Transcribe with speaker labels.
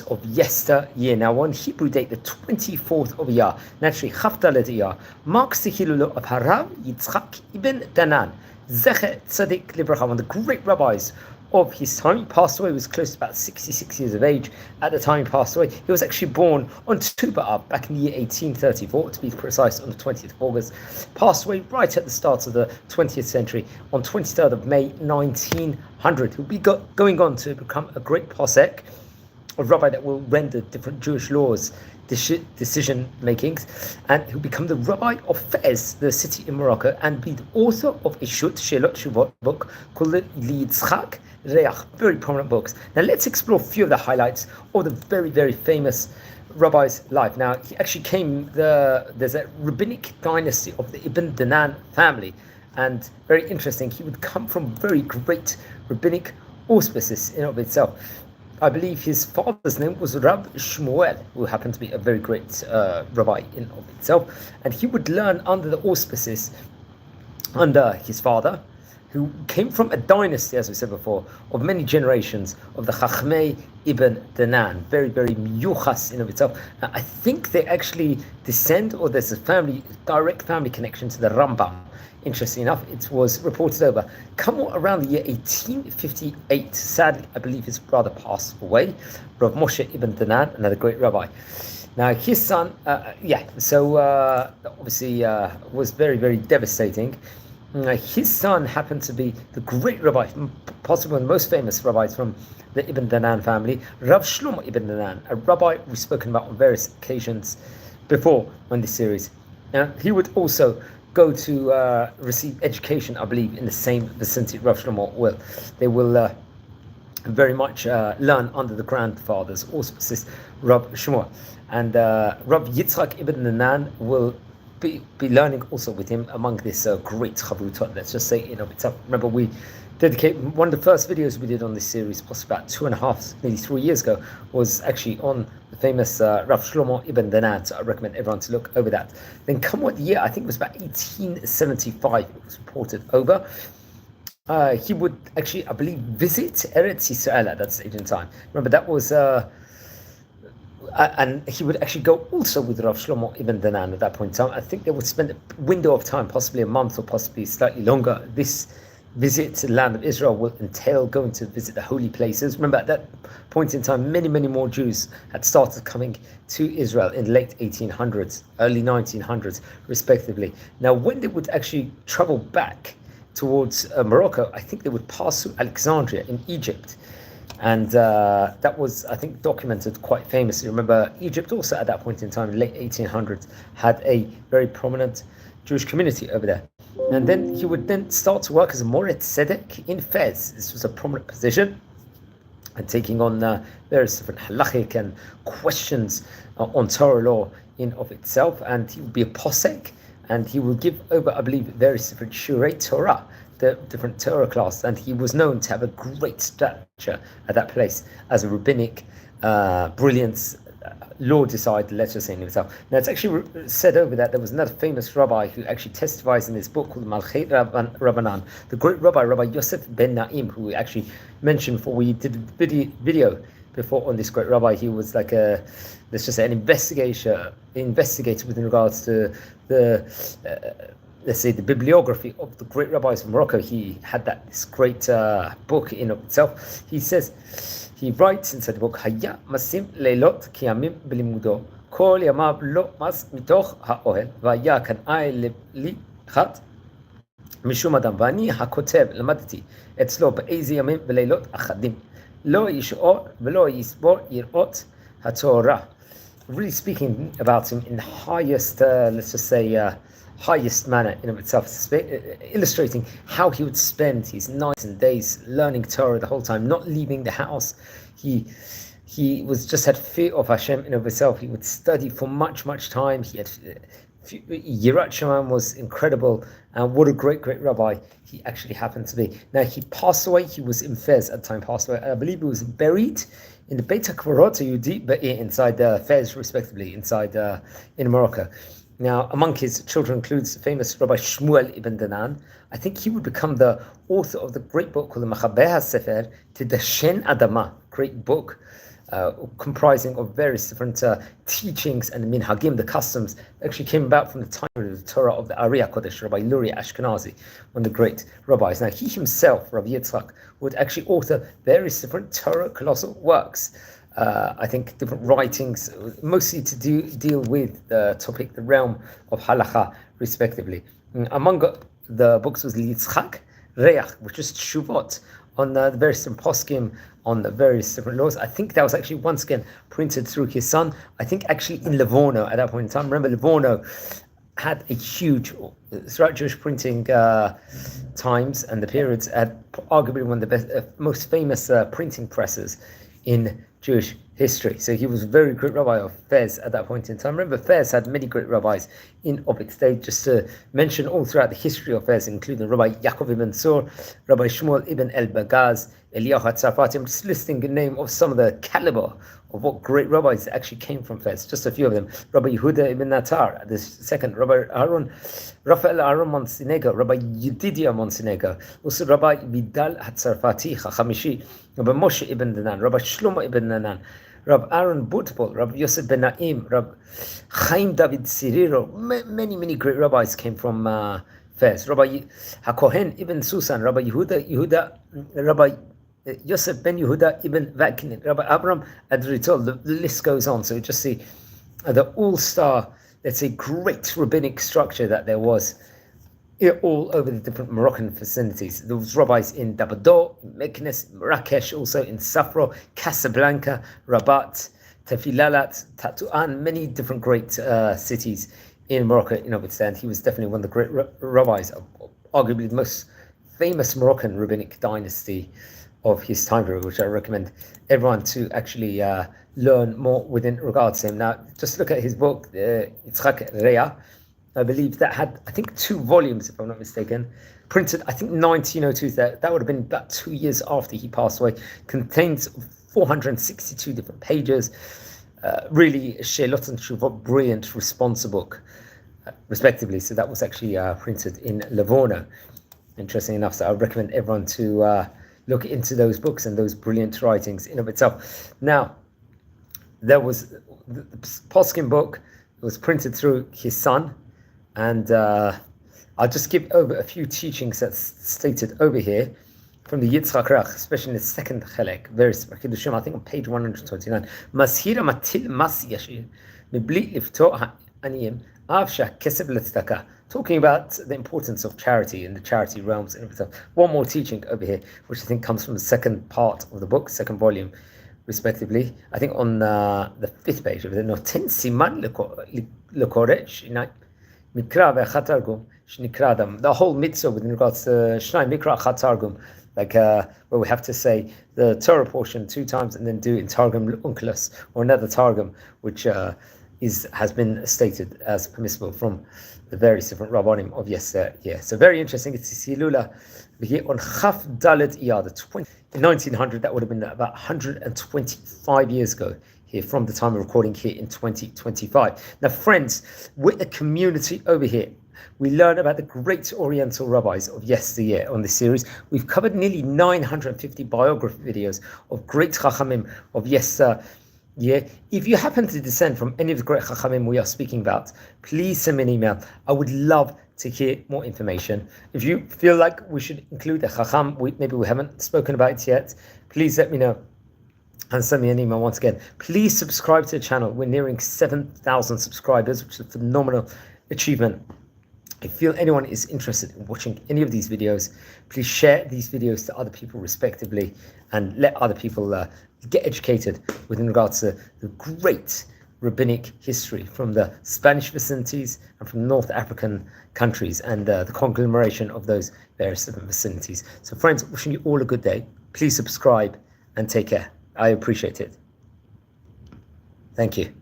Speaker 1: of yesteryear. Now, on Hebrew date, the 24th of Iyar, naturally, Chavdalet Iyar, marks the Hilul of Harav Yitzchak ibn Danan, Zecher Tzadik Libracha, one of the great rabbis of his time. He passed away, he was close to about 66 years of age at the time he passed away. He was actually born on Tu B'Av back in the year 1834, to be precise, on the 20th of August. Passed away right at the start of the 20th century on 23rd of May 1900. He'll be going on to become a great Posek, a rabbi that will render different Jewish laws decision makings, and he'll become the rabbi of Fez, the city in Morocco, and be the author of a Shelot Shuvot book called Litzchak, very prominent books. Now let's explore a few of the highlights of the very, very famous rabbi's life. Now he actually there's a rabbinic dynasty of the Ibn Danan family, and very interesting, he would come from very great rabbinic auspices in of itself. I believe his father's name was Rabbi Shmuel, who happened to be a very great rabbi in of itself, and he would learn under the auspices under his father, who came from a dynasty, as we said before, of many generations of the Chachmei Ibn Danan, very, very miyuchas in of itself. Now, I think they actually descend, or there's a direct family connection to the Rambam. Interesting enough, it was reported over around the year 1858. Sadly, I believe his brother passed away, Rav Moshe Ibn Danan, another great rabbi. Now, his son, obviously was very, very devastating. His son happened to be the great rabbi, possibly one of the most famous rabbis from the Ibn Danan family, Rav Shlomo Ibn Danan, a rabbi we've spoken about on various occasions before on this series. Now, he would also go to receive education, I believe, in the same vicinity Rav Shlomo will. They will very much learn under the grandfather's auspices, Rav Shmuel. And Rav Yitzchak Ibn Danan will be learning also with him among this great Chavrutot, let's just say, in of itself. Remember, we dedicated one of the first videos we did on this series, possibly about 2.5, maybe 3 years ago, was actually on the famous Rav Shlomo Ibn Danan, so I recommend everyone to look over that. Then come what year, I think it was about 1875, it was reported over. He would actually, I believe, visit Eretz Yisrael at that stage in time. Remember, that was and he would actually go also with Rav Shlomo Ibn Danan at that point in time. I think they would spend a window of time, possibly a month or possibly slightly longer. This visit to the land of Israel will entail going to visit the holy places. Remember, at that point in time, many, many more Jews had started coming to Israel in late 1800s, early 1900s, respectively. Now, when they would actually travel back towards Morocco, I think they would pass through Alexandria in Egypt. And that was, I think, documented quite famously. Remember, Egypt also at that point in time, late 1800s, had a very prominent Jewish community over there. And then he would then start to work as a Moret Tzedek in Fez. This was a prominent position, and taking on various different halachic and questions on Torah law in of itself. And he would be a posek, and he would give over, I believe, various different shurei Torah, the different Torah class, and he was known to have a great stature at that place as a rabbinic brilliance, law decider, let's just say in himself. Now, it's actually said over that there was another famous rabbi who actually testifies in this book called Malchei Rabbanan, the great rabbi, Rabbi Yosef ben Naim, who we actually mentioned before. We did a video before on this great rabbi. He was like let's just say an investigator with regards to the let's say the bibliography of the great rabbis of Morocco. He had this great book in of itself. He writes inside the book, Haya masim leilot ki yamim belimudo kol yamav lo mas mitoch ha'ohel vaya kan'ai lichat mishum adam v'ani hakotev lamadati etzlo be'ezi yamim v'leilot achadim lo yish'or v'lo yisbor yirot haTorah. Really speaking about him in the highest, let's just say, highest manner in of itself, illustrating how he would spend his nights and days learning Torah the whole time, not leaving the house. He had fear of Hashem in of itself. He would study for much, much time. He had Yirat Shamayim was incredible, and what a great, great rabbi he actually happened to be. Now, he passed away. He was in Fez at the time, passed away. I believe he was buried in the Beit HaKvarot Yehudi Ba'ir, inside Fez, respectively, inside in Morocco. Now, among his children includes the famous Rabbi Shmuel Ibn Danan. I think he would become the author of the great book called the Maxhaber Sefer Tidashen Adama, great book. comprising of various different teachings and minhagim, the customs, actually came about from the time of the Torah of the Ari HaKodesh, Rabbi Luri Ashkenazi, one of the great rabbis. Now, he himself, Rabbi Yitzchak, would actually author various different Torah colossal works. I think different writings, mostly to deal with the topic, the realm of halacha, respectively. Among the books was Litzchak, Reach, which is Shuvot, on the various different poskim, on the various different laws. I think that was actually once again printed through his son. I think actually in Livorno at that point in time. Remember, Livorno had a huge, throughout Jewish printing times and the periods, had arguably one of the best, most famous printing presses in Jewish history. So he was a very great rabbi of Fez at that point in time. Remember, Fez had many great rabbis in of its day. Just to mention all throughout the history of Fez, including Rabbi Yaakov ibn Sur, Rabbi Shmuel ibn el-Bagaz, Eliyahu HaTzarfati. I'm just listing the name of some of the caliber of what great rabbis actually came from Fez. Just a few of them. Rabbi Yehuda ibn Natar, the second. Rabbi Aaron, Raphael Aaron Monsinego, Rabbi Yedidia Monsinego, also Rabbi Vidal HaTzarfati, Chachamishi, Rabbi Moshe ibn Danan, Rabbi Shlomo ibn Danan, Rabbi Aaron Butbol, Rabbi Yosef ben Naim, Rabbi Chaim David Siriro. Many great rabbis came from Fez. Rabbi HaKohen ibn Susan, Rabbi Yehuda, Rabbi Yosef ben Yehuda ibn Vakinin, Rabbi Abraham Adritol. The list goes on. So you just see the all-star, let's say, great rabbinic structure that there was all over the different Moroccan vicinities. There was rabbis in Dabador, in Meknes, Marrakesh, also in Safra, Casablanca, Rabat, Tefilalat, Tatuan, many different great cities in Morocco in of its He was definitely one of the great rabbis, arguably the most famous Moroccan rabbinic dynasty of his time period, which I recommend everyone to actually learn more within regards to him. Now, just look at his book, Yitzchak Rea. I believe that had, I think, 2 volumes, if I'm not mistaken, printed, I think, 1902. That would have been about 2 years after he passed away. Contains 462 different pages. Really, Sheilot and Shuvot, brilliant, responsive book, respectively. So that was actually printed in Livorno. Interesting enough, so I recommend everyone to look into those books and those brilliant writings in of itself. Now, there was the Poskim book. It was printed through his son. And I'll just give over a few teachings that's stated over here from the Yitzchak Rach, especially in the second chelek, very Kiddushim, I think on page 129. Mashira matil mas yashir, mibli lifto ha'aniyim, avsha kesef letzedakah. Talking about the importance of charity in the charity realms and everything. One more teaching over here, which I think comes from the second part of the book, second volume, respectively. I think on the 5th page of it, noten siman lekoresh, the whole mitzvah with regards to Shnai Mikra Chat Targum, like where we have to say the Torah portion 2 times and then do in Targum Unkelos, or another Targum, which has been stated as permissible from the various different Rabbanim of yesteryear. So very interesting. It's Hilula here on Chaf Dalet Iyad, in 1900. That would have been about 125 years ago. Here from the time of recording here in 2025. Now, friends, we're a community over here. We learn about the great Oriental rabbis of yesteryear on this series. We've covered nearly 950 biography videos of great Chachamim of yesteryear. If you happen to descend from any of the great Chachamim we are speaking about, please send me an email. I would love to hear more information. If you feel like we should include a Chacham, maybe we haven't spoken about it yet, please let me know. And send me an email once again. Please subscribe to the channel. We're nearing 7,000 subscribers, which is a phenomenal achievement. If anyone is interested in watching any of these videos, please share these videos to other people respectively and let other people get educated with regards to the great rabbinic history from the Spanish vicinities and from North African countries and the conglomeration of those various different vicinities. So friends, wishing you all a good day. Please subscribe and take care. I appreciate it. Thank you.